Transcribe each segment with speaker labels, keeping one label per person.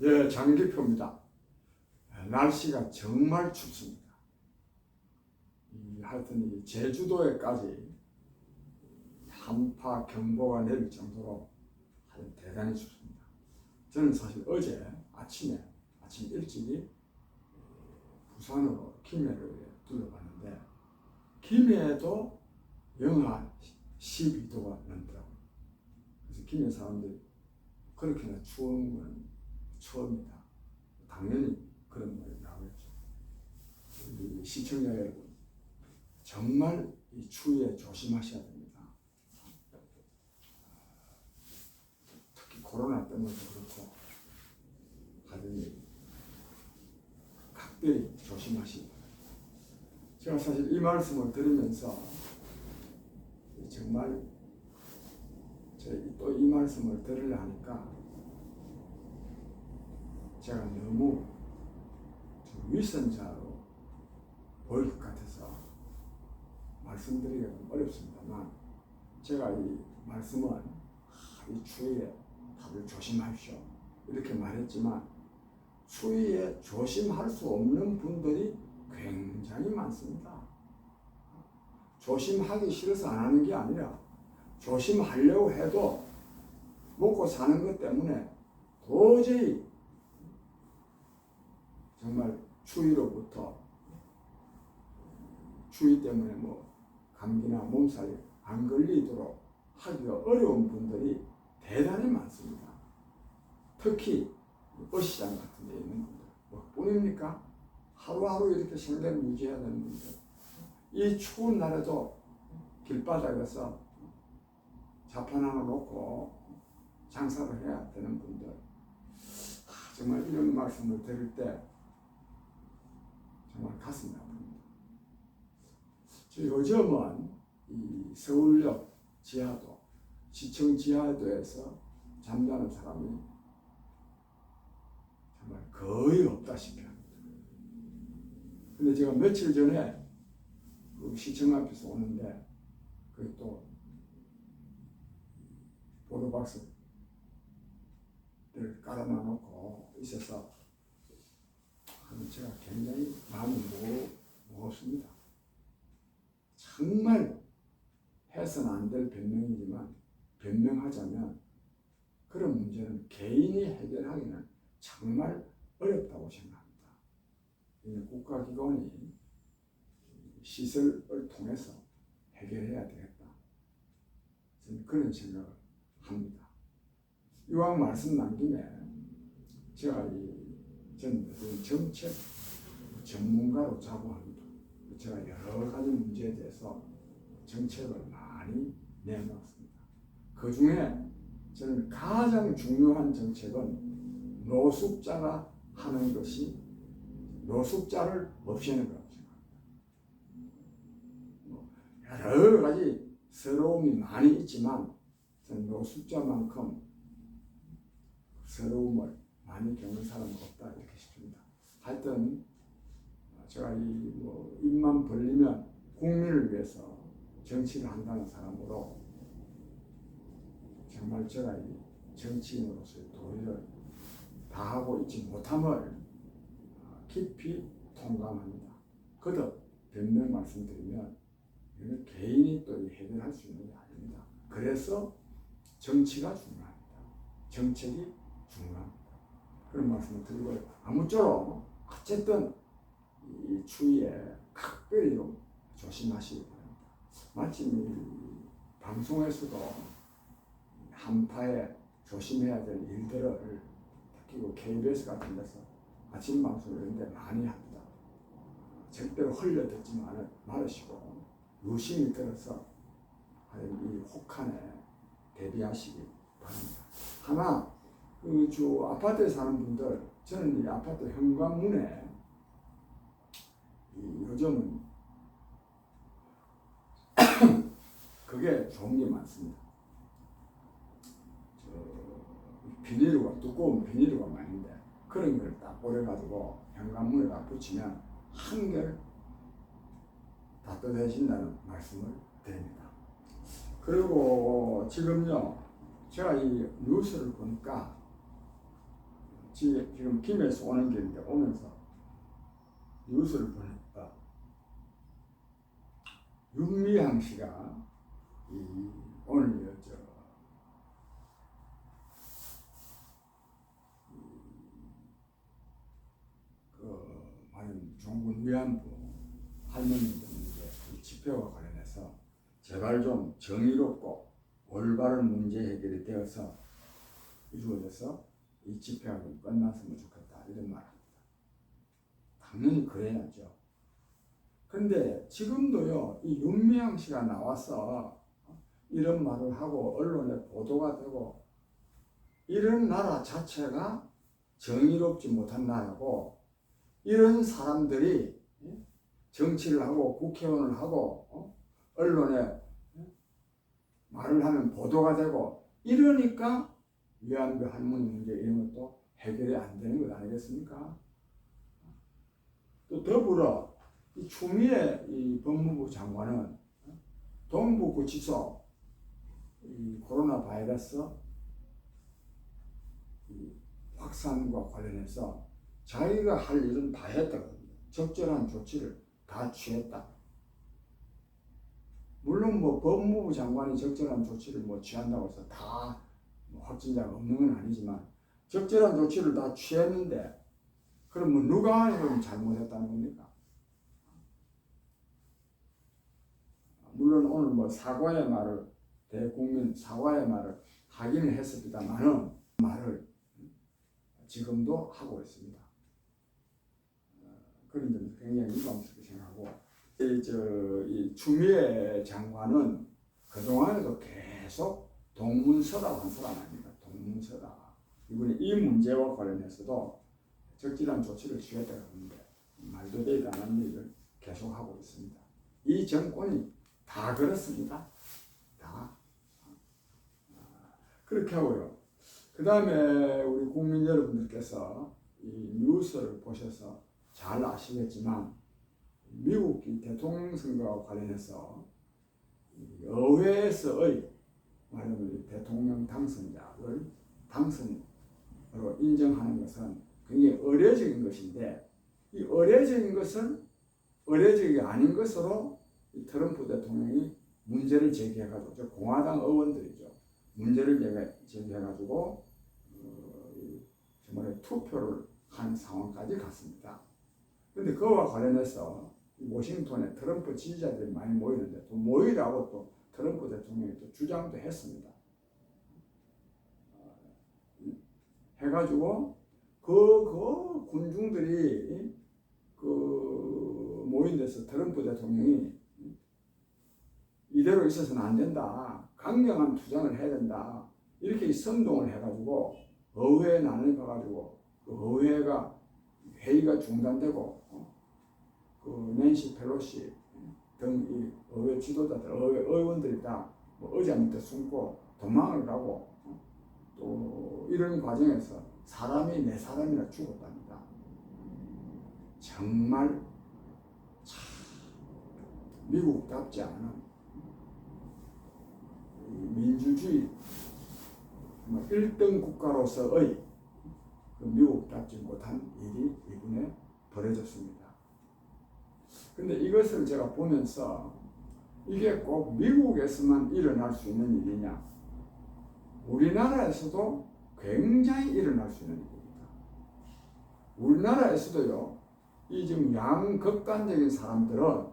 Speaker 1: 예, 장기표입니다. 날씨가 정말 춥습니다. 하여튼 이 제주도에까지 한파 경보가 내릴 정도로 아주 대단히 춥습니다. 저는 사실 어제 아침 일찍이 부산으로 김해를 둘러봤는데 김해에도 영하 12도가 넘더라고요. 그래서 김해 사람들이 그렇게나 추운 건 처음이다. 당연히 그런 말이 나오겠죠. 우리 시청자 여러분, 정말 이 추위에 조심하셔야 됩니다. 특히 코로나 때문에도 그렇고 하더니 각별히 조심하시기 바랍니다. 제가 사실 이 말씀을 들으면서 정말 또 이 말씀을 들으려 하니까 제가 너무 위선자로 보일 것 같아서 말씀드리기가 좀 어렵습니다만, 제가 이 말씀은 이 추위에 다들 조심하십시오 이렇게 말했지만 추위에 조심할 수 없는 분들이 굉장히 많습니다. 조심하기 싫어서 안 하는 게 아니라 조심하려고 해도 먹고 사는 것 때문에 도저히 정말 추위로부터, 추위 때문에 뭐 감기나 몸살이 안 걸리도록 하기가 어려운 분들이 대단히 많습니다. 특히 어시장 같은 데 있는 분들, 뿐입니까? 하루하루 이렇게 생계를 유지해야 되는 분들, 이 추운 날에도 길바닥에서 자판 하나 놓고 장사를 해야 되는 분들, 정말 이런 말씀을 들을 때 정말 가슴이 아픕니다. 요즘은 이 서울역 지하도, 시청 지하도에서 잠자는 사람이 정말 거의 없다시피 합니다. 근데 제가 며칠 전에 그 시청 앞에서 오는데 그 또 보도박스를 깔아놔놓고 있어서 제가 굉장히 마음이 무겁습니다. 정말 해서는 안 될 변명이지만 변명하자면 그런 문제는 개인이 해결하기는 정말 어렵다고 생각합니다. 국가기관이 시설을 통해서 해결해야 되겠다. 저는 그런 생각을 합니다. 이왕 말씀 난 김에 제가 저는 정책 전문가로 자부합니다. 제가 여러 가지 문제에 대해서 정책을 많이 내놓았습니다. 그 중에 저는 가장 중요한 정책은 노숙자가 하는 것이 노숙자를 없애는 거라고 생각합니다. 여러 가지 서러움이 많이 있지만 저는 노숙자만큼 서러움을 많이 겪는 사람은 없다 이렇게 싶습니다. 하여튼 제가 입만 벌리면 국민을 위해서 정치를 한다는 사람으로 정말 제가 이 정치인으로서의 도리를 다하고 있지 못함을 깊이 통감합니다. 거듭 변명 말씀드리면 이건 개인이 또 해결할 수 있는 게 아닙니다. 그래서 정치가 중요합니다. 정책이 중요합니다. 그런 말씀을 드리고, 아무쪼록 어쨌든 이 추위에 각별히 조심하시기 바랍니다. 마침 이 방송에서도 한파에 조심해야 될 일들을 특히 KBS 같은 데서 아침 방송 이런 데 많이 합니다. 절대로 흘려듣지 말으시고 유심히 들어서 이 혹한에 대비하시기 바랍니다. 하나, 아파트에 사는 분들, 저는 이 아파트 현관문에 요즘은 그게 좋은 게 많습니다. 비닐과 두꺼운 비닐과 많은데 그런 걸 딱 오려가지고 현관문에다 붙이면 한결 따뜻해진다는 말씀을 드립니다. 그리고 지금요, 제가 이 뉴스를 보니까 지금 김해에서 오는 길인데 오면서 뉴스를 보니까 윤미향 씨가 오늘 종군 위안부 할머니들 집회와 관련해서 제발 좀 정의롭고 올바른 문제 해결이 되어서 이루어져서 이 집회가 좀 끝났으면 좋겠다 이런 말합니다. 당연히 그래야죠. 근데 지금도요 이 윤미향 씨가 나와서 이런 말을 하고 언론에 보도가 되고 이런 나라 자체가 정의롭지 못한 나라고 이런 사람들이 정치를 하고 국회의원을 하고 언론에 말을 하면 보도가 되고 이러니까 위안부 할머니 문제 이런 것도 해결이 안 되는 것 아니겠습니까? 또 더불어 이 추미애 이 법무부 장관은 동부구치소 이 코로나 바이러스 이 확산과 관련해서 자기가 할 일은 다 했다고 합니다. 적절한 조치를 다 취했다. 물론 뭐 법무부 장관이 적절한 조치를 뭐 취한다고 해서 다 확진자가 없는 건 아니지만 적절한 조치를 다 취했는데 그럼 뭐 누가 이걸 잘못했다는 겁니까? 물론 오늘 뭐 사과의 말을 대국민 사과의 말을 하기는 했습니다만은 말을 지금도 하고 있습니다. 그런 점에서 굉장히 유감스럽게 생각하고 이 추미애 장관은 그동안에도 계속 동문서답 한 사람 아닙니까? 동문서답. 이번에 이 문제와 관련해서도 적절한 조치를 취했다고 하는데 말도 되지 않은 일을 계속하고 있습니다. 이 정권이 다 그렇습니다. 다. 그렇게 하고요. 그 다음에 우리 국민 여러분들께서 이 뉴스를 보셔서 잘 아시겠지만 미국 대통령 선거와 관련해서 의회에서의 말하자면 대통령 당선자를 당선으로 인정하는 것은 굉장히 의례적인 것인데 이 의례적인 것을 의례적이 아닌 것으로 이 트럼프 대통령이 문제를 제기해가지고 공화당 의원들이죠. 문제를 제기해가지고 정말 투표를 한 상황까지 갔습니다. 그런데 그와 관련해서 워싱턴에 트럼프 지지자들이 많이 모이는데 또 모이라고 또 트럼프 대통령이 또 주장도 했습니다. 해가지고 그 군중들이 그 모인 데서 트럼프 대통령이 이대로 있어서는 안 된다. 강경한 투쟁을 해야 된다. 이렇게 선동을 해가지고 의회에 나눠가가지고 그 의회가 회의가 중단되고 그 낸시 펠로시 등 이 의회 지도자들, 의원들이 다뭐 의자 밑에 숨고 도망을 가고 또 이런 과정에서 사람이 4사람이나 죽었답니다. 정말 참 미국답지 않은 민주주의 1등 국가로서의 그 미국답지 못한 일이 이번에 벌어졌습니다. 근데 이것을 제가 보면서 이게 꼭 미국에서만 일어날 수 있는 일이냐? 우리나라에서도 굉장히 일어날 수 있는 일입니다. 우리나라에서도요, 이 지금 양극단적인 사람들은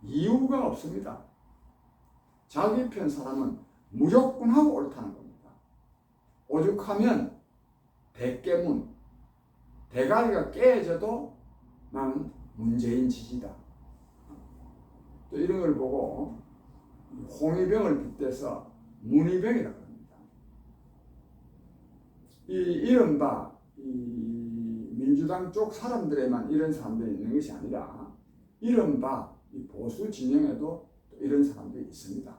Speaker 1: 이유가 없습니다. 자기 편 사람은 무조건 하고 옳다는 겁니다. 오죽하면 대깨문, 대가리가 깨져도 나는 문재인 지지다. 또 이런 걸 보고 홍위병을 빗대서 문위병이라고 합니다. 이른바 민주당 쪽 사람들에만 이런 사람들이 있는 것이 아니라 이른바 보수 진영에도 이런 사람들이 있습니다.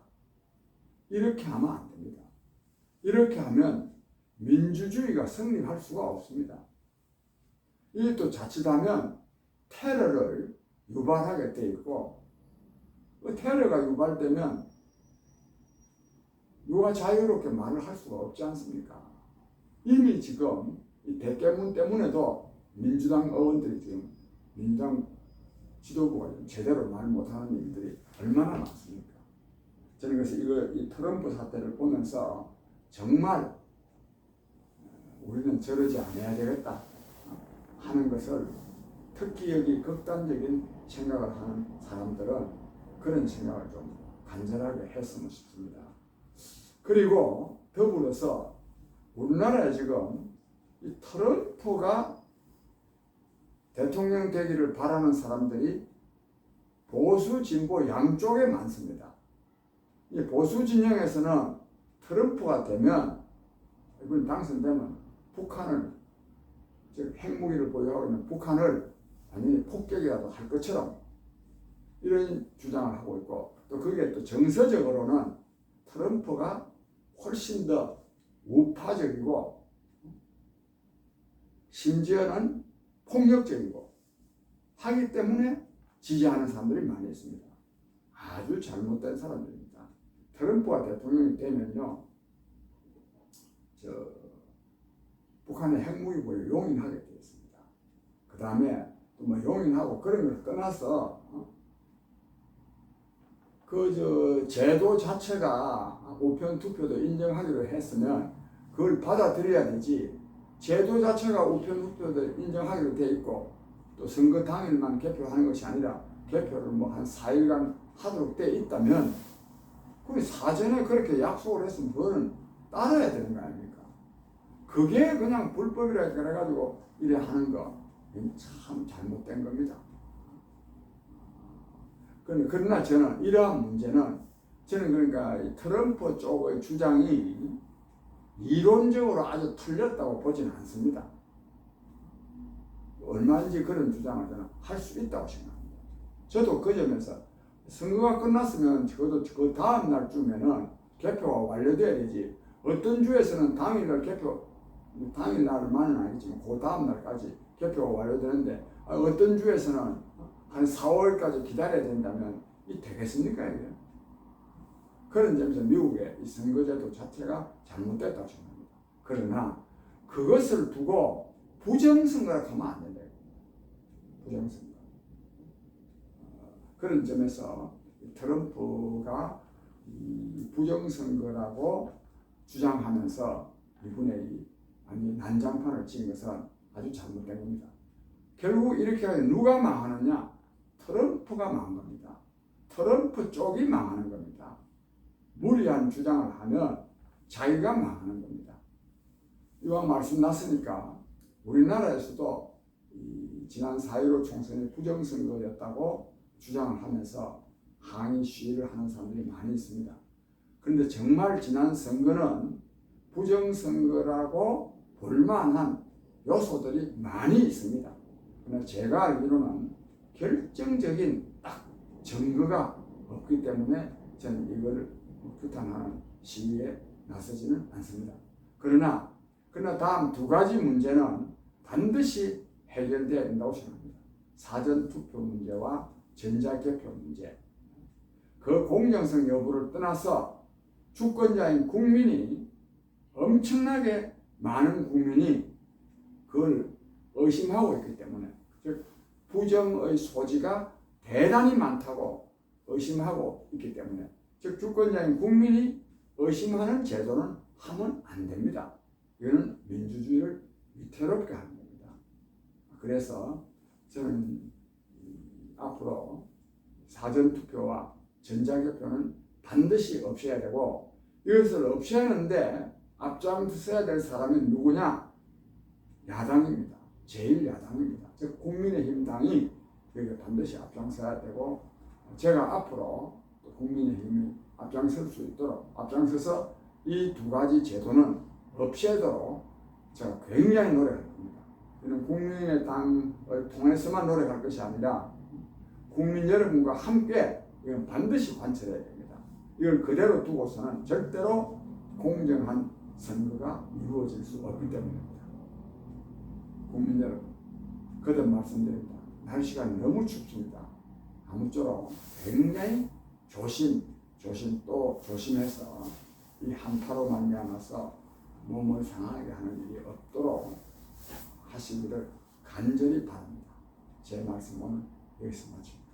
Speaker 1: 이렇게 하면 안 됩니다. 이렇게 하면 민주주의가 성립할 수가 없습니다. 이게 또 자칫하면 테러를 유발하게 돼 있고 테러가 유발되면 누가 자유롭게 말을 할 수가 없지 않습니까? 이미 지금 이 대깨문 때문에도 민주당 의원들이 지금 민주당 지도부가 제대로 말 못하는 일들이 얼마나 많습니까? 저는 그래서 이 트럼프 사태를 보면서 정말 우리는 저러지 않아야 되겠다 하는 것을, 특히 여기 극단적인 생각을 하는 사람들은 그런 생각을 좀 간절하게 했으면 싶습니다. 그리고 더불어서 우리나라에 지금 이 트럼프가 대통령 되기를 바라는 사람들이 보수, 진보 양쪽에 많습니다. 이 보수 진영에서는 트럼프가 되면, 이번 당선되면 북한을, 즉 핵무기를 보유하고 있는 북한을 완전히 폭격이라도 할 것처럼 이런 주장을 하고 있고, 또 그게 또 정서적으로는 트럼프가 훨씬 더 우파적이고 심지어는 폭력적이고 하기 때문에 지지하는 사람들이 많이 있습니다. 아주 잘못된 사람들입니다. 트럼프가 대통령이 되면요, 북한의 핵무기 보유 용인하게 되어 있습니다. 그 다음에 또 뭐 용인하고 그런 걸 떠나서 제도 자체가 우편 투표도 인정하기로 했으면 그걸 받아들여야 되지, 제도 자체가 우편 투표도 인정하기로 돼 있고 또 선거 당일만 개표하는 것이 아니라 개표를 뭐 한 4일간 하도록 돼 있다면 그 사전에 그렇게 약속을 했으면 그거는 따라야 되는 거 아닙니까? 그게 그냥 불법이라 그래가지고 이래 하는 거 참 잘못된 겁니다. 그러나 저는 이러한 문제는, 저는 그러니까 트럼프 쪽의 주장이 이론적으로 아주 틀렸다고 보지는 않습니다. 얼마든지 그런 주장을 저는 할 수 있다고 생각합니다. 저도 그 점에서 선거가 끝났으면 적어도 그 다음 날쯤에는 개표가 완료돼야 되지, 어떤 주에서는 당일날 당일날만은 아니지만 그 다음 날까지 개표가 완료되는데 어떤 주에서는 한 4, 5일까지 기다려야 된다면 이 되겠습니까 이게? 그런 점에서 미국의 이 선거제도 자체가 잘못됐다고 생각합니다. 그러나 그것을 두고 부정선거라고 하면 안 된다. 부정선거. 그런 점에서 트럼프가 이 부정선거라고 주장하면서 이분의 아니 난장판을 친 것은 아주 잘못된 겁니다. 결국 이렇게 하면 누가 망하느냐? 트럼프가 망한 겁니다. 트럼프 쪽이 망하는 겁니다. 무리한 주장을 하면 자기가 망하는 겁니다. 이와 말씀 났으니까 우리나라에서도 지난 4.15 총선이 부정선거였다고 주장을 하면서 항의 시위를 하는 사람들이 많이 있습니다. 그런데 정말 지난 선거는 부정선거라고 볼만한 요소들이 많이 있습니다. 그러나 제가 알기로는 결정적인 딱 증거가 없기 때문에 저는 이걸 규탄하는 시위에 나서지는 않습니다. 그러나 다음 두 가지 문제는 반드시 해결돼야 된다고 생각합니다. 사전투표 문제와 전자개표 문제. 그 공정성 여부를 떠나서 주권자인 국민이, 엄청나게 많은 국민이 그걸 의심하고 있기 때문에, 즉 부정의 소지가 대단히 많다고 의심하고 있기 때문에, 즉 주권자인 국민이 의심하는 제도는 하면 안 됩니다. 이거는 민주주의를 위태롭게 하는 겁니다. 그래서 저는 앞으로 사전투표와 전자개표는 반드시 없애야 되고, 이것을 없애는데 앞장서야 될 사람이 누구냐? 야당입니다. 제1야당입니다. 즉 국민의힘 당이 여기 반드시 앞장서야 되고, 제가 앞으로 국민의힘이 앞장설 수 있도록 앞장서서 이 두 가지 제도는 없애도록 제가 굉장히 노력할 겁니다. 이는 국민의 당을 통해서만 노력할 것이 아니라 국민 여러분과 함께 이건 반드시 관철해야 됩니다. 이걸 그대로 두고서는 절대로 공정한 선거가 이루어질 수 없기 때문입니다. 국민 여러분, 거듭 말씀드립니다. 날씨가 너무 춥습니다. 아무쪼록 굉장히 조심해서 이 한파로 말미암아서 몸을 상하게 하는 일이 없도록 하시기를 간절히 바랍니다. 제 말씀은 여기서 마칩니다.